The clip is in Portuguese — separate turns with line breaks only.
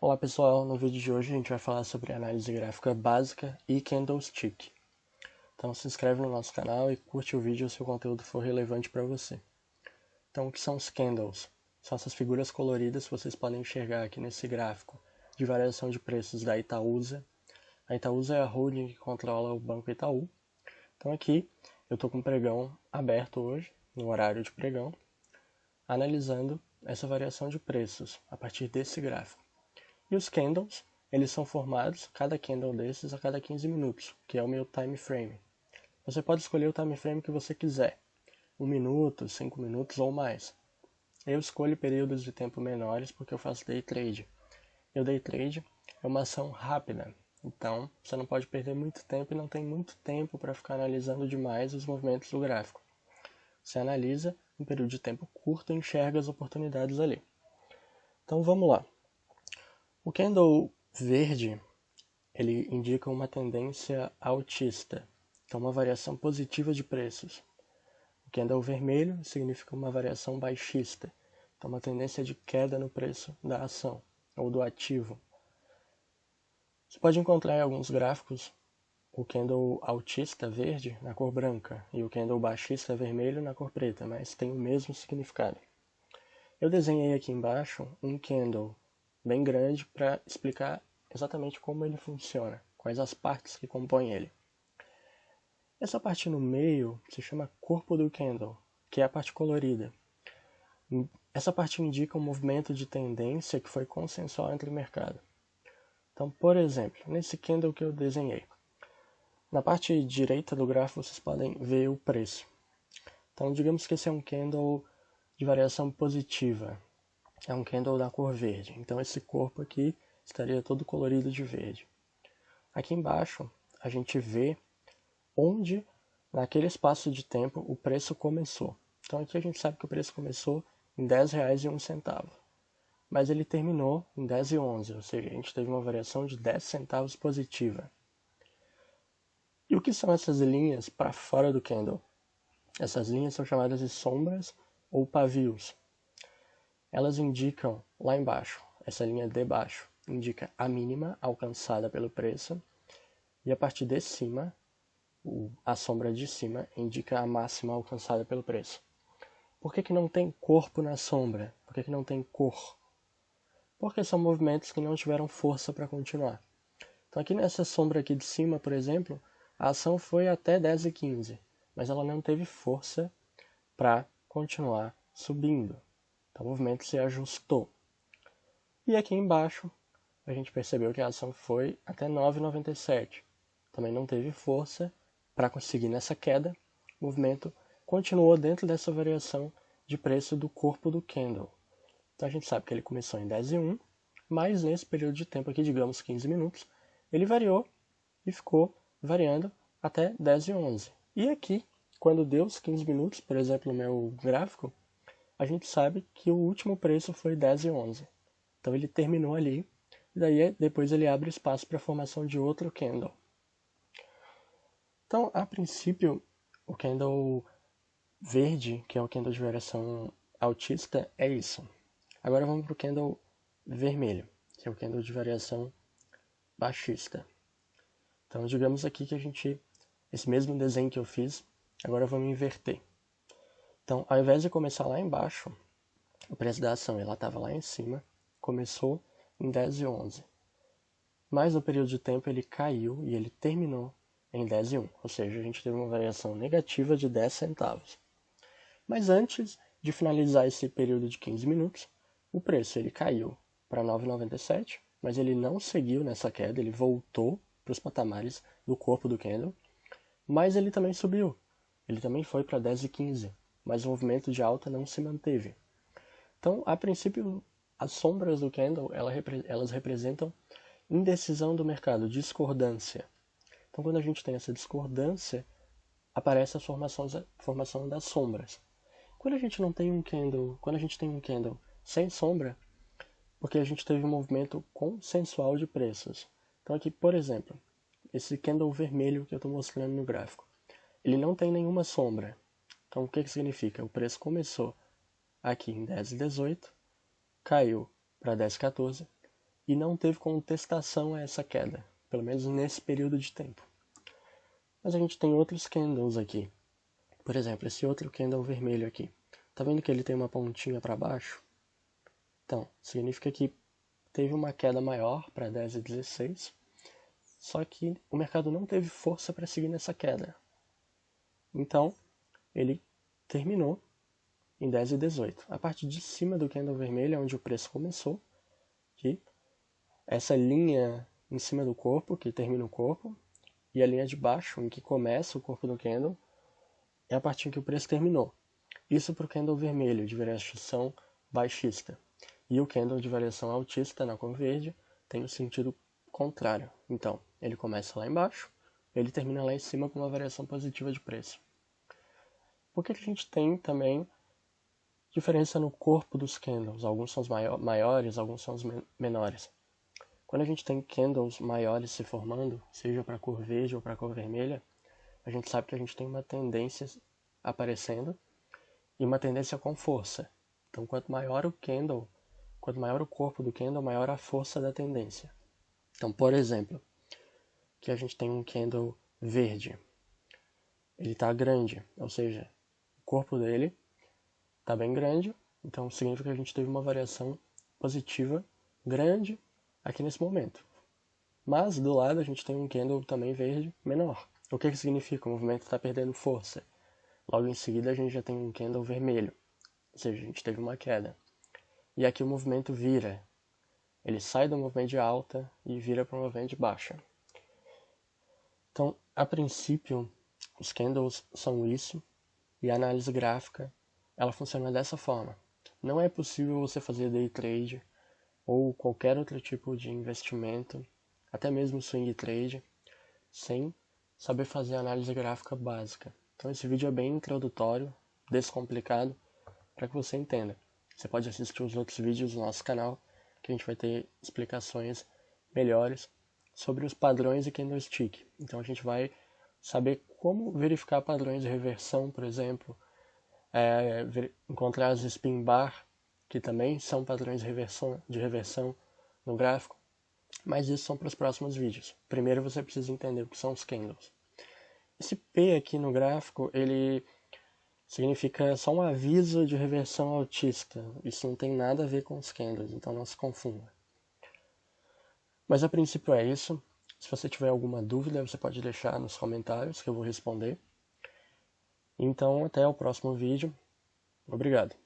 Olá pessoal, no vídeo de hoje a gente vai falar sobre análise gráfica básica e candlestick. Então se inscreve no nosso canal e curte o vídeo se o conteúdo for relevante para você. Então o que são os candles? São essas figuras coloridas que vocês podem enxergar aqui nesse gráfico de variação de preços da Itaúsa. A Itaúsa é a holding que controla o Banco Itaú. Então aqui eu estou com o pregão aberto hoje, no horário de pregão, analisando essa variação de preços a partir desse gráfico. E os candles, eles são formados, cada candle desses, a cada 15 minutos, que é o meu time frame. Você pode escolher o time frame que você quiser, 1 minuto, 5 minutos ou mais. Eu escolho períodos de tempo menores porque eu faço day trade. E o day trade é uma ação rápida, então você não pode perder muito tempo e não tem muito tempo para ficar analisando demais os movimentos do gráfico. Você analisa em um período de tempo curto e enxerga as oportunidades ali. Então vamos lá. O candle verde, ele indica uma tendência altista, então uma variação positiva de preços. O candle vermelho significa uma variação baixista, então uma tendência de queda no preço da ação ou do ativo. Você pode encontrar em alguns gráficos o candle altista verde na cor branca e o candle baixista vermelho na cor preta, mas tem o mesmo significado. Eu desenhei aqui embaixo um candle bem grande para explicar exatamente como ele funciona, quais as partes que compõem ele. Essa parte no meio se chama corpo do candle, que é a parte colorida. Essa parte indica um movimento de tendência que foi consensual entre o mercado. Então, por exemplo, nesse candle que eu desenhei, na parte direita do gráfico vocês podem ver o preço. Então, digamos que esse é um candle de variação positiva. É um candle da cor verde. Então esse corpo aqui estaria todo colorido de verde. Aqui embaixo a gente vê onde, naquele espaço de tempo, o preço começou. Então aqui a gente sabe que o preço começou em R$10,01. Mas ele terminou em 10,11, ou seja, a gente teve uma variação de 10 centavos positiva. E o que são essas linhas para fora do candle? Essas linhas são chamadas de sombras ou pavios. Elas indicam lá embaixo, essa linha de baixo indica a mínima alcançada pelo preço e a partir de cima, a sombra de cima indica a máxima alcançada pelo preço. Por que não tem corpo na sombra? Por que não tem cor? Porque são movimentos que não tiveram força para continuar. Então aqui nessa sombra aqui de cima, por exemplo, a ação foi até 10,15, mas ela não teve força para continuar subindo. Então o movimento se ajustou. E aqui embaixo a gente percebeu que a ação foi até 9,97. Também não teve força para conseguir nessa queda. O movimento continuou dentro dessa variação de preço do corpo do candle. Então a gente sabe que ele começou em 10,01, mas nesse período de tempo aqui, digamos 15 minutos, ele variou e ficou variando até 10,11. E aqui, quando deu os 15 minutos, por exemplo, no meu gráfico, a gente sabe que o último preço foi 10,11. Então ele terminou ali, e daí depois ele abre espaço para a formação de outro candle. Então, a princípio, o candle verde, que é o candle de variação altista, é isso. Agora vamos para o candle vermelho, que é o candle de variação baixista. Então, digamos aqui que esse mesmo desenho que eu fiz, agora vamos inverter. Então, ao invés de começar lá embaixo, o preço da ação ela estava lá em cima, começou em 10,11. Mas no período de tempo ele caiu e ele terminou em 10,01. Ou seja, a gente teve uma variação negativa de 10 centavos. Mas antes de finalizar esse período de 15 minutos, o preço ele caiu para 9,97, mas ele não seguiu nessa queda, ele voltou para os patamares do corpo do candle, mas ele também subiu. Ele também foi para 10,15, mas o movimento de alta não se manteve. Então, a princípio, as sombras do candle, elas representam indecisão do mercado, discordância. Então, quando a gente tem essa discordância, aparece a formação das sombras. Quando a gente tem um candle sem sombra, porque a gente teve um movimento consensual de preços. Então aqui, por exemplo, esse candle vermelho que eu estou mostrando no gráfico, ele não tem nenhuma sombra. Então o que significa? O preço começou aqui em 10,18, caiu para 10,14 e não teve contestação a essa queda, pelo menos nesse período de tempo. Mas a gente tem outros candles aqui. Por exemplo, esse outro candle vermelho aqui. Tá vendo que ele tem uma pontinha para baixo? Então, significa que teve uma queda maior para 10,16, só que o mercado não teve força para seguir nessa queda. Então, ele terminou em 10,18. A parte de cima do candle vermelho é onde o preço começou, que essa linha em cima do corpo, que termina o corpo, e a linha de baixo, em que começa o corpo do candle, é a parte em que o preço terminou. Isso para o candle vermelho, de variação baixista. E o candle de variação altista, na cor verde, tem o sentido contrário. Então, ele começa lá embaixo, ele termina lá em cima com uma variação positiva de preço. Por que a gente tem também diferença no corpo dos candles? Alguns são os maiores, alguns são os menores. Quando a gente tem candles maiores se formando, seja para a cor verde ou para a cor vermelha, a gente sabe que a gente tem uma tendência aparecendo e uma tendência com força. Então, quanto maior o candle, quanto maior o corpo do candle, maior a força da tendência. Então, por exemplo, aqui a gente tem um candle verde. Ele está grande, ou seja, o corpo dele está bem grande, então significa que a gente teve uma variação positiva grande aqui nesse momento. Mas do lado a gente tem um candle também verde menor. O que significa? O movimento está perdendo força. Logo em seguida a gente já tem um candle vermelho, ou seja, a gente teve uma queda. E aqui o movimento vira. Ele sai do movimento de alta e vira para o movimento de baixa. Então, a princípio, os candles são isso, e a análise gráfica ela funciona dessa forma. Não é possível você fazer day trade ou qualquer outro tipo de investimento, até mesmo swing trade, sem saber fazer análise gráfica básica. Então esse vídeo é bem introdutório, descomplicado, para que você entenda. Você pode assistir os outros vídeos do nosso canal, que a gente vai ter explicações melhores sobre os padrões e candlestick. Então a gente vai saber como verificar padrões de reversão, por exemplo, encontrar as spin bar, que também são padrões de reversão no gráfico, mas isso são para os próximos vídeos. Primeiro você precisa entender o que são os candles. Esse P aqui no gráfico, ele significa só um aviso de reversão altista. Isso não tem nada a ver com os candles, então não se confunda. Mas a princípio é isso. Se você tiver alguma dúvida, você pode deixar nos comentários que eu vou responder. Então até o próximo vídeo. Obrigado.